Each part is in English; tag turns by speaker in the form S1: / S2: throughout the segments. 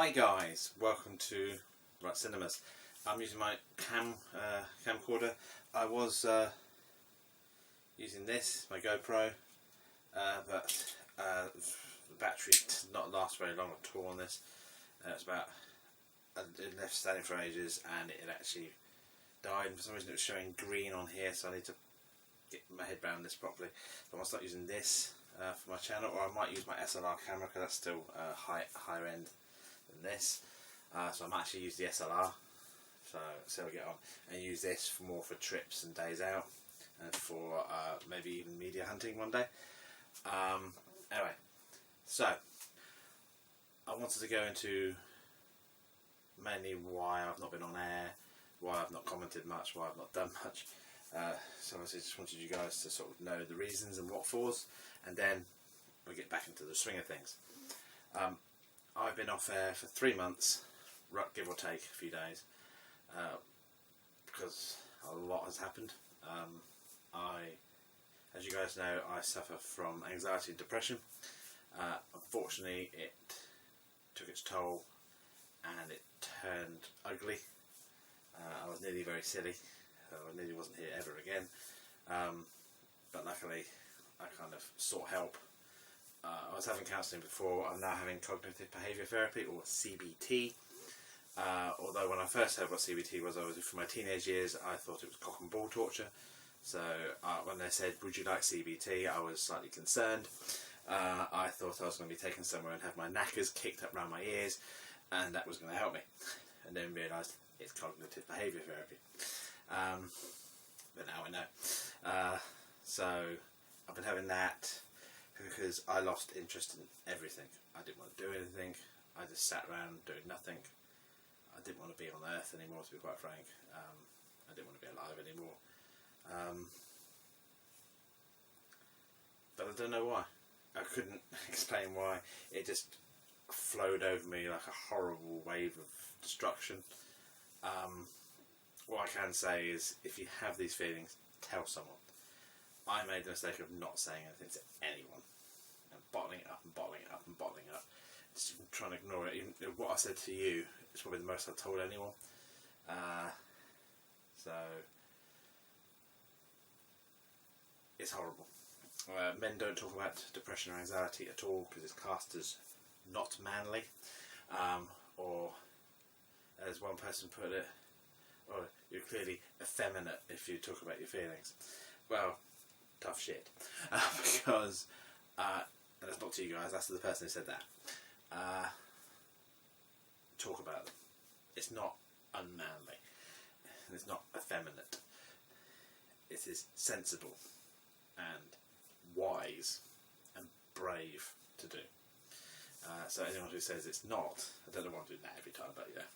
S1: Hi guys, welcome to Right Cinemas. I'm using my camcorder. I was using this, my GoPro, but the battery did not last very long at all on this. It's about, it left standing for ages and it actually died, and for some reason it was showing green on here, so I need to get my head around this properly. So I want to start using this for my channel, or I might use my SLR camera because that's still higher end than this. So I might actually use the SLR, so see how we get on, and use this for more for trips and days out, and for maybe even media hunting one day. Anyway, so I wanted to go into mainly why I've not been on air, why I've not commented much, why I've not done much. So I just wanted you guys to sort of know the reasons and what for, and then we'll get back into the swing of things. I've been off air for 3 months, give or take a few days, because a lot has happened. As you guys know, I suffer from anxiety and depression. Unfortunately, it took its toll and it turned ugly. I was nearly very silly. I nearly wasn't here ever again. But luckily, I kind of sought help. I was having counselling before. I'm now having cognitive behaviour therapy, or CBT. Although when I first heard what CBT was for my teenage years, I thought it was cock and ball torture. So when they said, "Would you like CBT?" I was slightly concerned. I thought I was going to be taken somewhere and have my knackers kicked up round my ears, and that was going to help me. And then realised it's cognitive behaviour therapy. But now I know. So I've been having that because I lost interest in everything. I didn't want to do anything. I just sat around doing nothing. I didn't want to be on Earth anymore, to be quite frank. I didn't want to be alive anymore. But I don't know why. I couldn't explain why. It just flowed over me like a horrible wave of destruction. What I can say is, if you have these feelings, tell someone. I made the mistake of not saying anything to anyone, and bottling it up and bottling it up and bottling it up, just trying to ignore it. Even what I said to you is probably the most I've told anyone. So it's horrible. Men don't talk about depression or anxiety at all because it's classed as not manly, or as one person put it, "Oh, you're clearly effeminate if you talk about your feelings." Well, tough shit. Because, and that's not to you guys, that's to the person who said that. Talk about them. It's not unmanly. And it's not effeminate. It is sensible and wise and brave to do. So anyone who says it's not, I don't know why I'm doing that every time, but yeah.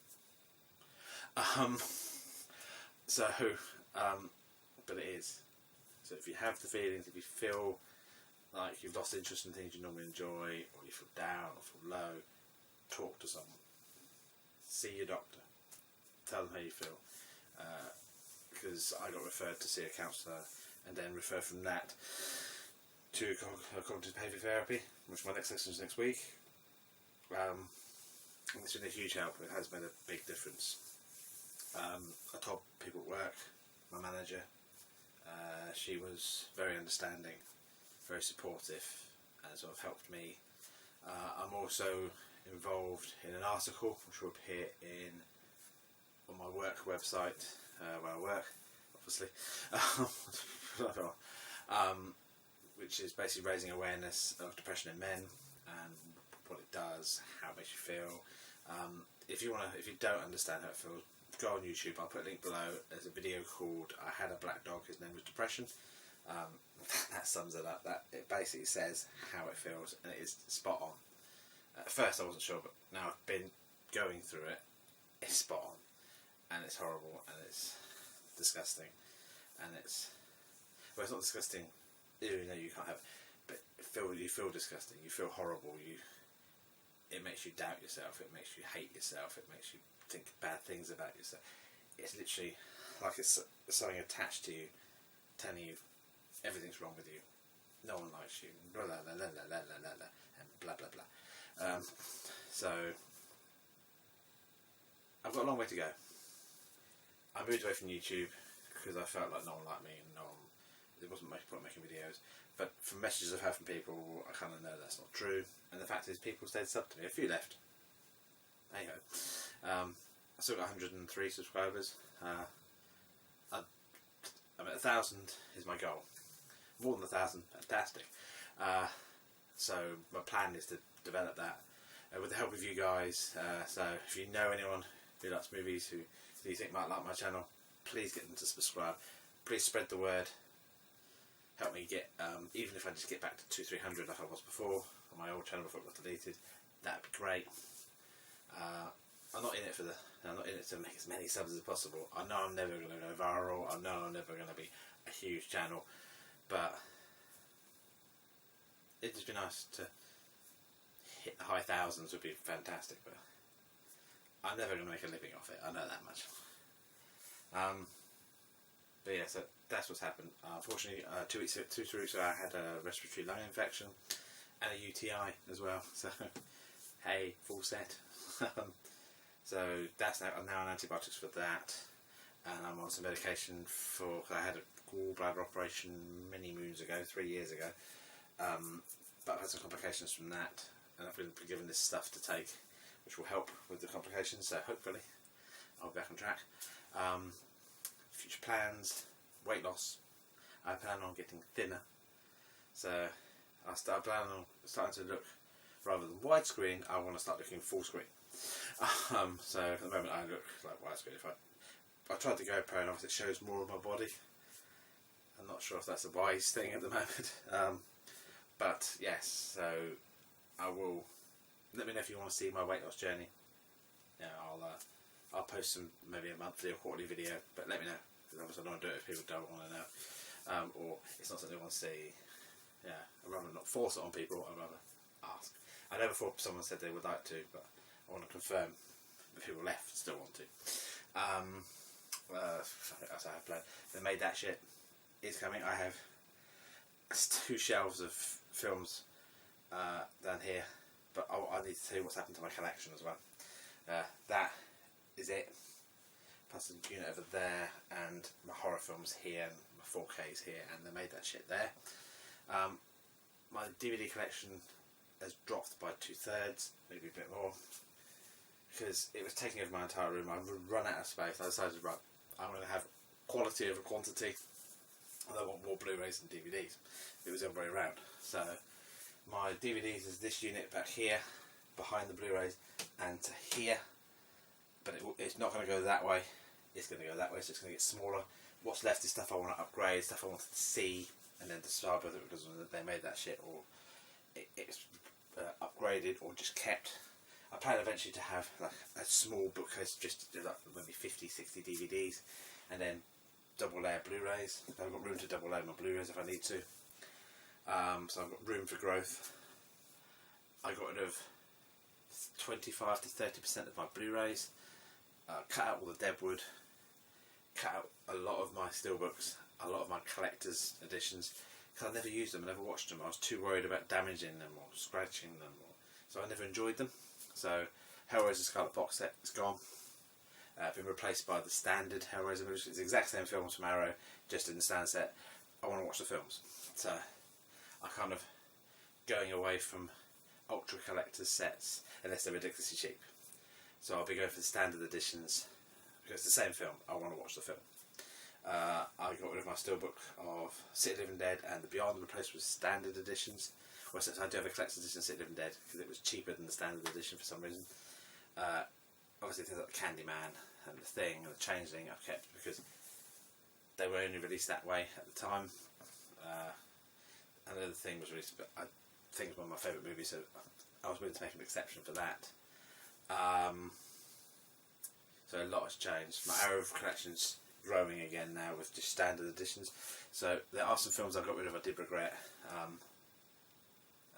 S1: But it is. So if you have the feelings, if you feel like you've lost interest in things you normally enjoy, or you feel down or feel low, talk to someone. See your doctor. Tell them how you feel. Because I got referred to see a counsellor, and then referred from that to cognitive behaviour therapy, which my next session is next week. And it's been a huge help. It has made a big difference. I told people at work, my manager, she was very understanding, very supportive, and sort of helped me. I'm also involved in an article which will appear on my work website, where I work, obviously, which is basically raising awareness of depression in men and what it does, how it makes you feel. If you don't understand how it feels, go on YouTube. I'll put a link below. There's a video called "I Had a Black Dog, His Name Was Depression." That sums it up. That it basically says how it feels, and it is spot on. At first I wasn't sure, but now I've been going through it. It's spot on, and it's horrible, and it's disgusting, and it's not disgusting. You know you can't have, but you feel disgusting. You feel horrible. It makes you doubt yourself. It makes you hate yourself. It makes you think bad things about yourself. It's literally like it's something attached to you, telling you everything's wrong with you. No one likes you. Blah blah blah blah blah blah blah, and blah blah blah. So I've got a long way to go. I moved away from YouTube because I felt like no one liked me and it wasn't making point making videos. But from messages I've had from people, I kind of know that's not true. And the fact is, people stayed sub to me. A few left. There you go. I still got 103 subscribers. I'm at 1,000 is my goal. More than 1,000, fantastic. So my plan is to develop that with the help of you guys. So if you know anyone who likes movies, who you think might like my channel, please get them to subscribe. Please spread the word. Help me get, even if I just get back to 200-300 like I was before on my old channel before it got deleted, that'd be great. I'm not in it to make as many subs as possible. I know I'm never going to go viral. I know I'm never going to be a huge channel, but it'd just be nice to hit the high thousands. Would be fantastic, but I'm never going to make a living off it. I know that much. But yeah, so that's what's happened. Unfortunately, 2 weeks ago, I had a respiratory lung infection and a UTI as well. So, hey, full set. So that's now on antibiotics for that, and I'm on some medication for. I had a gallbladder operation many moons ago, 3 years ago. But I've had some complications from that, and I've been given this stuff to take, which will help with the complications. So hopefully, I'll be back on track. Future plans, weight loss. I plan on getting thinner, so I plan on starting to look, rather than widescreen, I want to start looking full screen. So at the moment I look like widescreen. If I tried the GoPro and obviously it shows more of my body. I'm not sure if that's a wise thing at the moment, but yes. So I will. Let me know if you want to see my weight loss journey. Yeah, I'll post some, maybe a monthly or quarterly video, but let me know, because obviously I don't do it if people don't want to know, or it's not something they want to see. Yeah, I'd rather not force it on people. I'd rather ask. I know before someone said they would like to, but I want to confirm if people left still want to. Something else I have planned. They made that shit. It's coming. I have 2 shelves of films down here, but I need to tell you what's happened to my collection as well. That is it. Plus the unit over there, and my horror films here, and my 4Ks here, and they made that shit there. My DVD collection has dropped by 2/3, maybe a bit more, because it was taking over my entire room. I've run out of space. I decided, right, I'm going to have quality over quantity, and I want more Blu-rays and DVDs. It was the other way around. So my DVDs is this unit back here, behind the Blu-rays, and to here, but it's not going to go that way. It's going to go that way, so it's going to get smaller. What's left is stuff I want to upgrade, stuff I wanted to see, and then decide whether it was they made that shit or it's upgraded or just kept. I plan eventually to have like a small bookcase, just to do like maybe 50-60 DVDs, and then double layer Blu-rays. I've got room to double layer my Blu-rays if I need to. So I've got room for growth. I got rid of 25 to 30% of my Blu-rays, cut out all the deadwood, cut out a lot of my steelbooks, a lot of my collector's editions, because I never used them, I never watched them. I was too worried about damaging them or scratching them, so I never enjoyed them. So Hellraiser Scarlet box set is gone. Been replaced by the standard Hellraiser movies. It's the exact same films from Arrow, just in the standard set. I want to watch the films, so I'm kind of going away from ultra collector's sets unless they're ridiculously cheap. So I'll be going for the standard editions because it's the same film. I want to watch the film. I got rid of my steelbook of City Living Dead and The Beyond, replaced with standard editions. Well, since I do have a collector's edition of City Living Dead because it was cheaper than the standard edition for some reason. Obviously things like the Candyman and the Thing and the Changeling I've kept because they were only released that way at the time. And the other Thing was released, but I think it's one of my favourite movies, so I was willing to make an exception for that. So a lot has changed. My Arrow collection's growing again now with just standard editions. So there are some films I got rid of I did regret.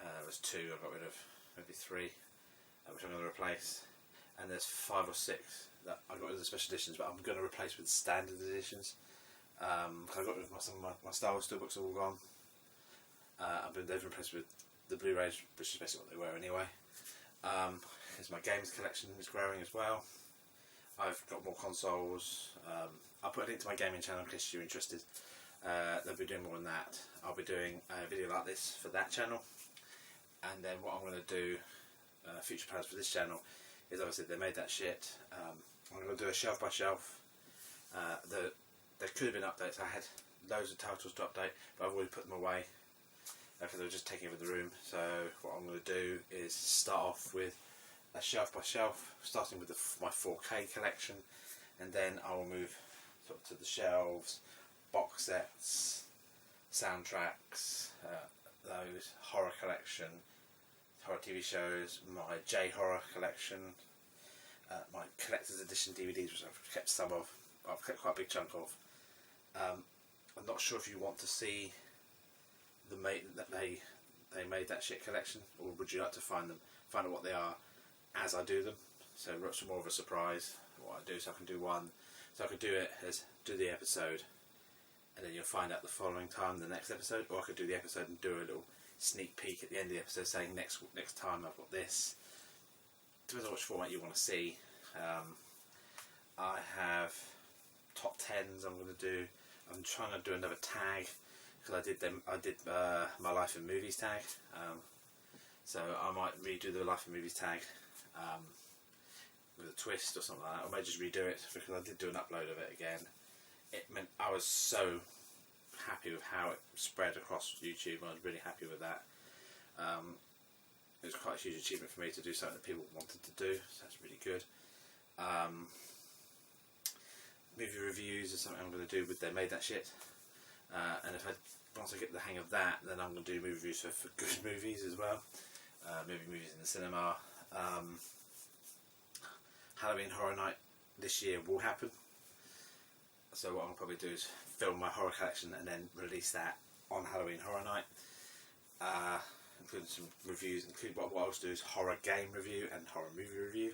S1: There was 2 I got rid of, maybe 3, which I'm going to replace. And there's 5 or 6 that I got rid of the special editions, but I'm going to replace with standard editions. I got rid of some of my Star Wars steelbooks are all gone. They've replaced with the Blu-rays, which is basically what they were anyway. Because my games collection is growing as well. I've got more consoles. I'll put a link to my gaming channel in case you're interested. They'll be doing more than that. I'll be doing a video like this for that channel, and then what I'm going to do, future plans for this channel, is obviously they made that shit. I'm going to do a shelf by shelf. There could have been updates. I had loads of titles to update, but I've already put them away because they were just taking over the room. So what I'm going to do is start off with a shelf by shelf, starting with my 4K collection, and then I will move sort of to the shelves, box sets, soundtracks, those horror collection, horror TV shows, my J-horror collection, my collector's edition DVDs, which I've kept some of. I've kept quite a big chunk of. I'm not sure if you want to see that they made that shit collection, or would you like to find out what they are as I do them? So it's more of a surprise what I do. So I can do one. So I could do it as do the episode, and then you'll find out the following time the next episode, or I could do the episode and do a little sneak peek at the end of the episode saying next time I've got this. Depends on which format you want to see. I have top 10s I'm going to do. I'm trying to do another tag because I did my life in movies tag. So I might redo the life in movies tag with a twist or something like that. Or I may just redo it because I did do an upload of it again. It meant I was so happy with how it spread across YouTube. I was really happy with that. It was quite a huge achievement for me to do something that people wanted to do, so that's really good. Movie reviews is something I'm going to do with They Made That Shit, and once I get the hang of that, then I'm going to do movie reviews for good movies as well. Maybe movies in the cinema. Halloween Horror Night this year will happen, so what I'll probably do is film my horror collection and then release that on Halloween Horror Night, including some reviews. What I'll also do is horror game review and horror movie review,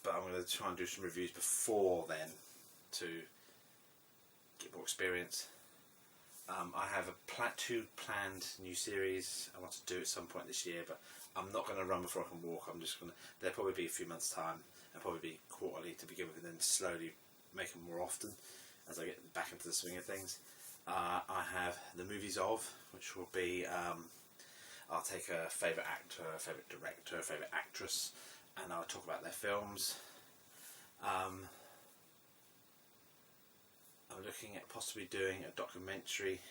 S1: but I'm going to try and do some reviews before then to get more experience. I have two planned new series I want to do at some point this year, but I'm not going to run before I can walk. There'll probably be a few months' time, and probably be quarterly to begin with, and then slowly make them more often as I get back into the swing of things. I have the movies of, which will be, I'll take a favourite actor, a favourite director, a favourite actress, and I'll talk about their films. I'm looking at possibly doing a documentary,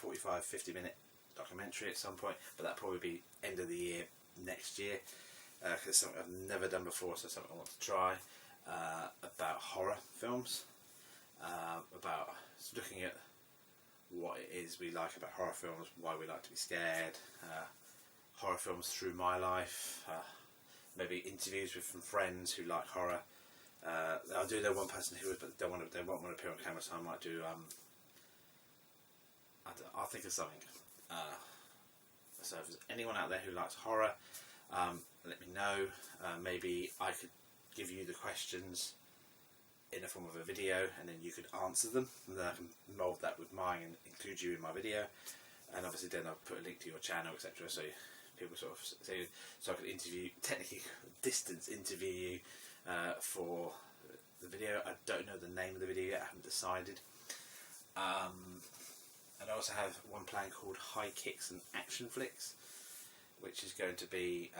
S1: 45-50 minute documentary at some point, but that'll probably be end of the year next year, because it's something I've never done before, so something I want to try, about horror films, about looking at what it is we like about horror films, why we like to be scared, horror films through my life, maybe interviews with some friends who like horror. I'll do that one person who is, but they won't want to appear on camera, so I might do. I'll think of something. So if there's anyone out there who likes horror, let me know. Maybe I could give you the questions in the form of a video, and then you could answer them, and then I can mould that with mine and include you in my video. And obviously, then I'll put a link to your channel, etc. So people sort of say, so I could technically distance interview you for the video. I don't know the name of the video yet. I haven't decided. And I also have one plan called High Kicks and Action Flicks, which is going to be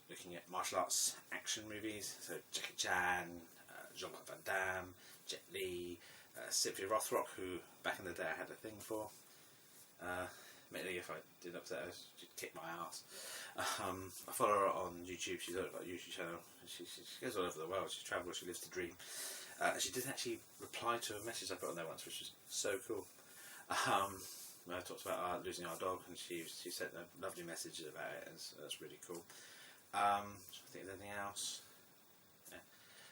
S1: looking at martial arts action movies. So Jackie Chan, Jean-Claude Van Damme, Jet Li, Sylvia Rothrock, who back in the day I had a thing for. Admittedly, if I did upset her, she'd kick my ass. I follow her on YouTube. She's got a YouTube channel. She goes all over the world. She travels. She lives the dream. She did actually reply to a message I put on there once, which was so cool. I talked about losing our dog, and she sent a lovely message about it, and so that's really cool. I think of anything else. Yeah.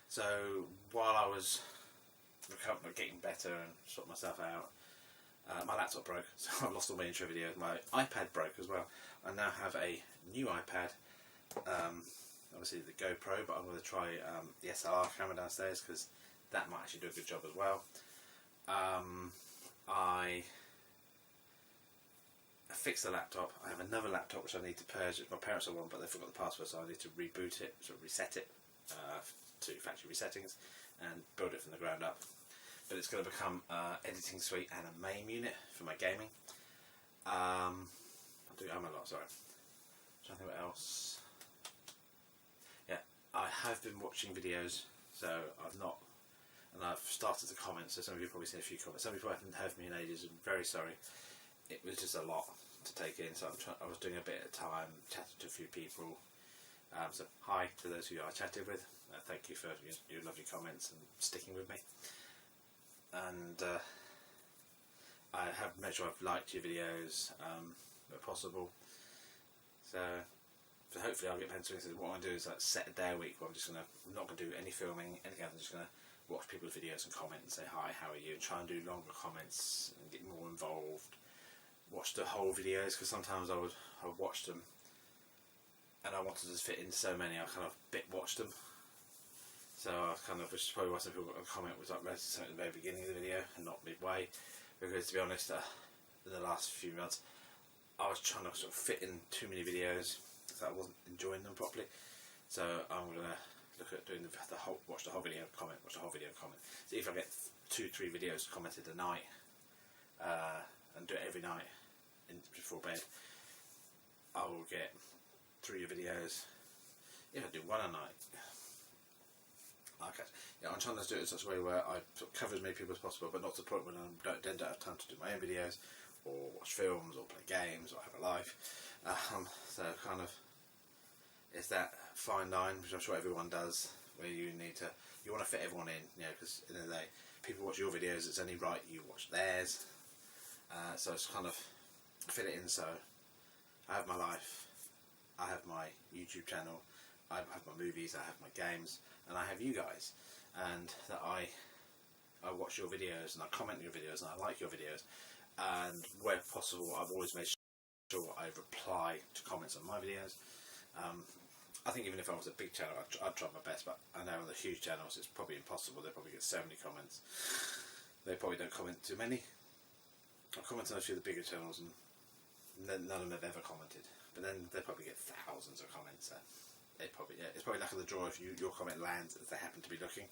S1: So while I was getting better and sorting myself out, my laptop broke, so I lost all my intro videos. My iPad broke as well. I now have a new iPad, obviously the GoPro, but I'm going to try the SLR camera downstairs, because that might actually do a good job as well. I fixed the laptop. I have another laptop which I need to purge. My parents have one, but they forgot the password, so I need to reboot it, sort of reset it, to factory resettings and build it from the ground up. But it's going to become an editing suite and a MAME unit for my gaming. I do alot, sorry. I'm trying to think what else. Yeah, I have been watching videos, so I've not, and I've started to comment, so some of you have probably seen a few comments. Some people haven't heard from me in ages, I'm very sorry. It was just a lot to take in, so I was doing a bit at a time, chatting to a few people. So hi to those who I chatted with. Thank you for your lovely comments and sticking with me. And I have made sure I've liked your videos where possible. So hopefully I'll get back to it. So what I'm going to do is like set a day a week where I'm not going to do any filming, anything. I'm just going to watch people's videos and comment and say hi, how are you, and try and do longer comments and get more involved. Watch the whole videos, because sometimes I would watch them and I wanted to fit in so many, I kind of bit watched them. So I kind of, which is probably why some people got a comment was like something at the very beginning of the video and not midway, because to be honest, in the last few months I was trying to sort of fit in too many videos, so I wasn't enjoying them properly. So I'm going to look at doing the whole, watch the whole video, comment, watch the whole video, comment. So if I get 2-3 videos commented a night, and do it every night before bed, I will get 3 videos. If I do one a night, okay. Yeah, I'm trying to do it in such a way where I sort of cover as many people as possible, but not to the point when I don't have time to do my own videos, or watch films, or play games, or have a life. So kind of, it's that fine line, which I'm sure everyone does, where you want to fit everyone in, you know, because at the end of the day, people watch your videos, it's only right you watch theirs. So it's kind of fit it in. So I have my life, I have my YouTube channel, I have my movies, I have my games, and I have you guys, and that I watch your videos and I comment on your videos and I like your videos, and where possible I've always made sure I reply to comments on my videos. I think even if I was a big channel, I'd try my best, but I know on the huge channels it's probably impossible. They probably get so many comments. They probably don't comment too many. I've commented on a few of the bigger channels and none of them have ever commented, but then they probably get thousands of comments. So it's probably luck of the draw if your comment lands if they happen to be looking.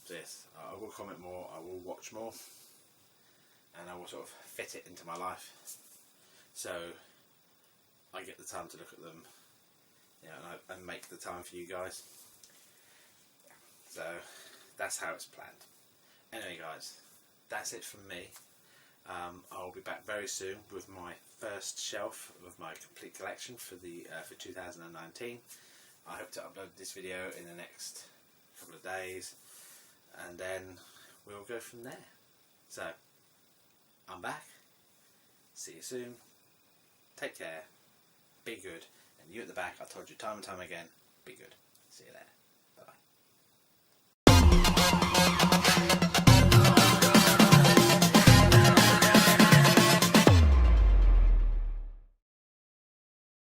S1: So yes, I will comment more, I will watch more, and I will sort of fit it into my life, so I get the time to look at them, you know, and make the time for you guys. So that's how it's planned. Anyway guys, that's it from me. I'll be back very soon with my first shelf of my complete collection for 2019. I hope to upload this video in the next couple of days, and then we'll go from there. So I'm back. See you soon. Take care. Be good. And you at the back, I told you time and time again, be good. See you there. Bye bye.